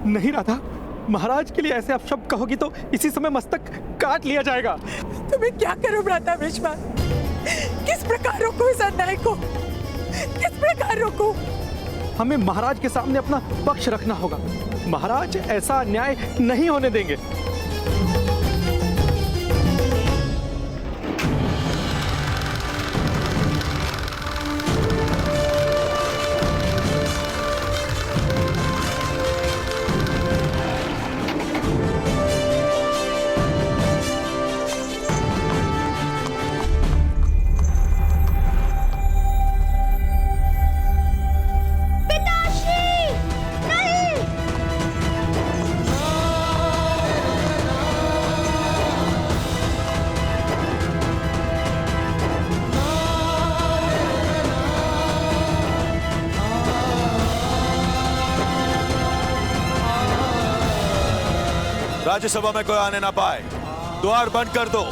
नहीं राधा, महाराज के लिए ऐसे अपशब्द कहोगी तो इसी समय मस्तक काट लिया जाएगा। तुम्हें क्या करूं भ्राता भीष्मा? किस प्रकार रोकूं इस अन्याय को? किस प्रकार रोकूं? हमें महाराज के सामने अपना पक्ष रखना होगा। महाराज ऐसा अन्याय नहीं होने देंगे। राज्यसभा में कोई आने ना पाए, द्वार बंद कर दो।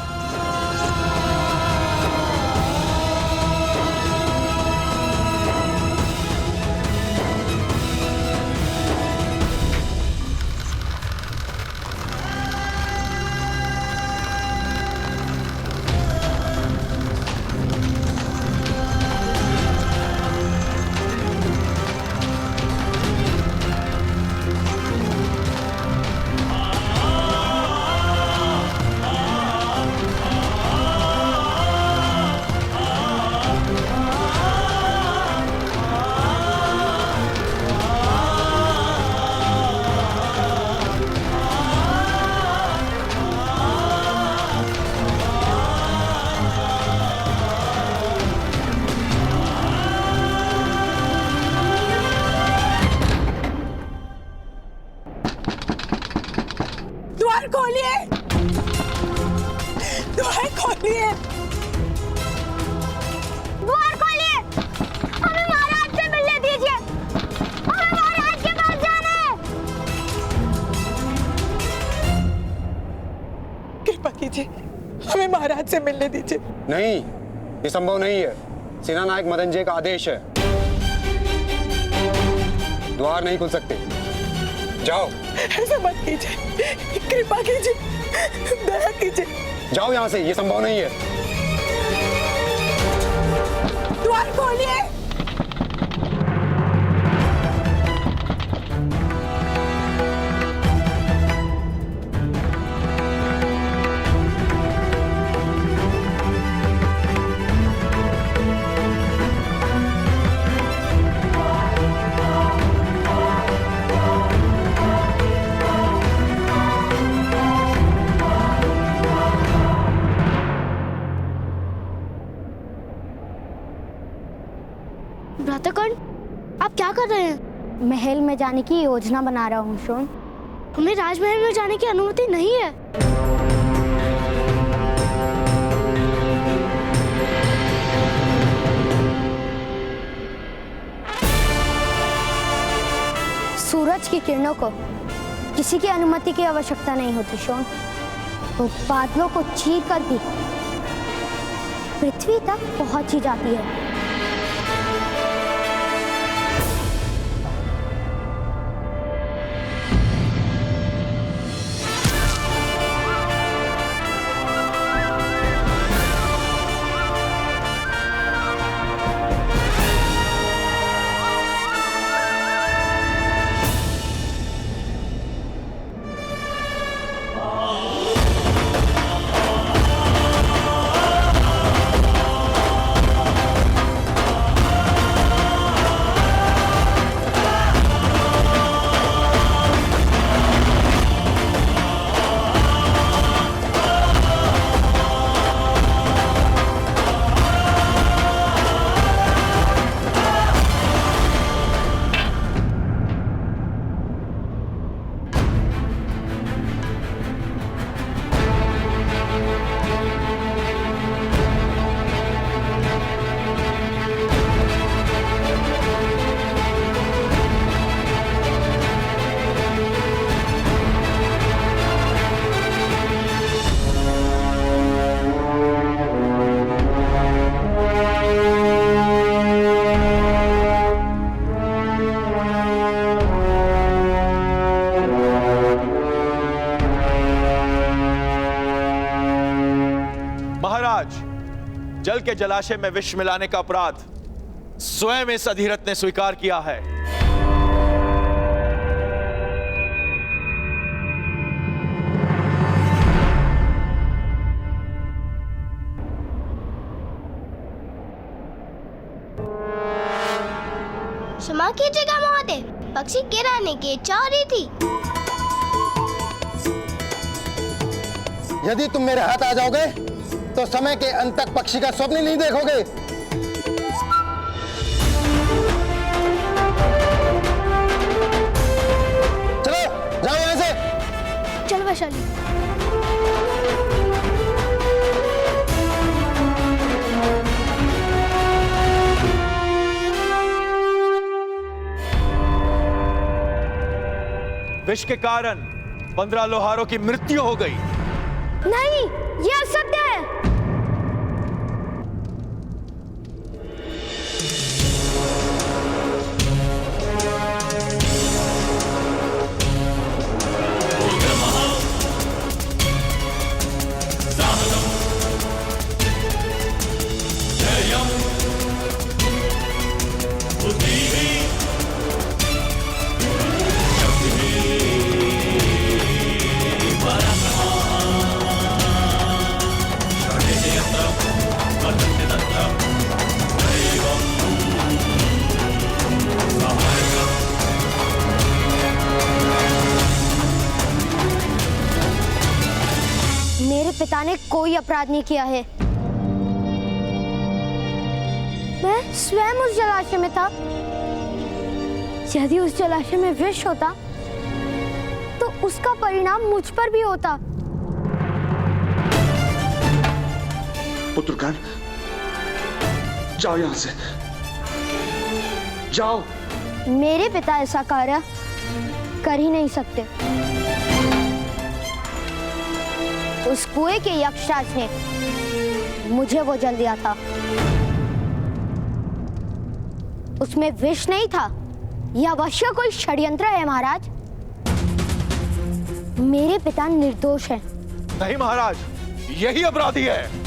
द्वार खोलिए! द्वार खोलिए! द्वार खोलिए! हमें महाराज से मिलने दीजिए! हमें महाराज के पास जाना है! कृपा कीजिए, हमें महाराज से मिलने दीजिए। नहीं, ये संभव नहीं है। सेना नायक मदनजय का आदेश है, द्वार नहीं खुल सकते। जाओ। ऐसा मत कीजिए, कृपा कीजिए, दया कीजिए। जाओ यहाँ से, ये संभव नहीं है। द्वार खोलिए! भ्राताकर्ण, आप क्या कर रहे हैं? महल में जाने की योजना बना रहा हूँ शोन। हमें राजमहल में जाने की अनुमति नहीं है। सूरज की किरणों को किसी की अनुमति की आवश्यकता नहीं होती शोन। वो बादलों को चीर कर भी पृथ्वी तक पहुंच ही जाती है। जल के जलाशय में विष मिलाने का अपराध स्वयं इस अधिरथ ने स्वीकार किया है। क्षमा कीजिएगा महोदय, पक्षी गिराने की इच्छा हो रही थी। यदि तुम मेरे हाथ आ जाओगे तो समय के अंत तक पक्षी का स्वप्न नहीं देखोगे। चलो जाओ यहाँ से। चल वैशाली। विष के कारण 15 लोहारों की मृत्यु हो गई। नहीं, ये असत्य है। मेरे पिता ने कोई अपराध नहीं किया है। मैं स्वयं उस जलाशय में था। यदि उस जलाशय में विष होता तो उसका परिणाम मुझ पर भी होता। पुत्रकान, जाओ यहां से, जाओ। मेरे पिता ऐसा कार्य कर ही नहीं सकते। उस कुएं के यक्षराज ने मुझे वो जल दिया था। उसमें विष नहीं था। यह अवश्य कोई षड्यंत्र है महाराज। मेरे पिता निर्दोष हैं। नहीं महाराज, यही अपराधी है।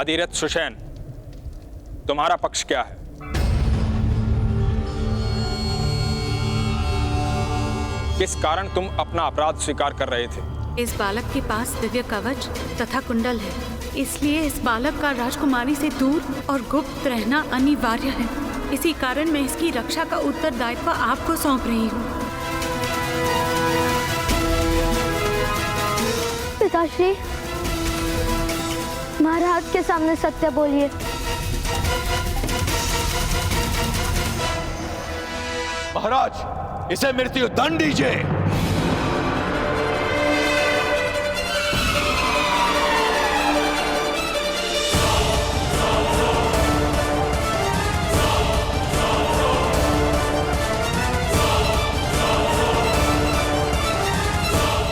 अधिरथ सुषेण, तुम्हारा पक्ष क्या है? किस कारण तुम अपना अपराध स्वीकार कर रहे थे? इस बालक के पास दिव्य कवच तथा कुंडल है, इसलिए इस बालक का राजकुमारी से दूर और गुप्त रहना अनिवार्य है। इसी कारण मैं इसकी रक्षा का उत्तरदायित्व आपको सौंप रही हूँ। पिताश्री, महाराज के सामने सत्य बोलिए। महाराज, इसे मृत्यु दंड दीजिए।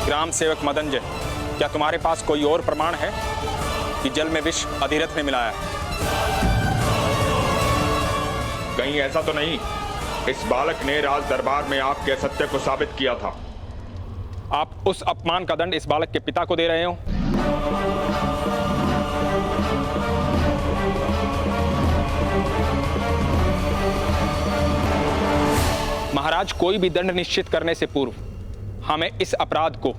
ग्राम सेवक मदनजय, क्या तुम्हारे पास कोई और प्रमाण है कि जल में विष अधिरथ ने मिलाया है? कहीं ऐसा तो नहीं इस बालक ने राज दरबार में आपके असत्य को साबित किया था? आप उस अपमान का दंड इस बालक के पिता को दे रहे हो? महाराज, कोई भी दंड निश्चित करने से पूर्व हमें इस अपराध को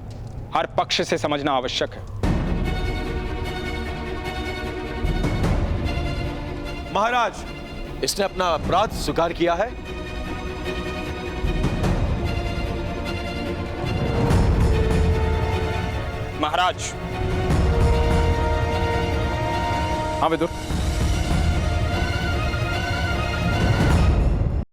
हर पक्ष से समझना आवश्यक है। महाराज, इसने अपना अपराध स्वीकार किया है। महाराज। हाँ विदुर।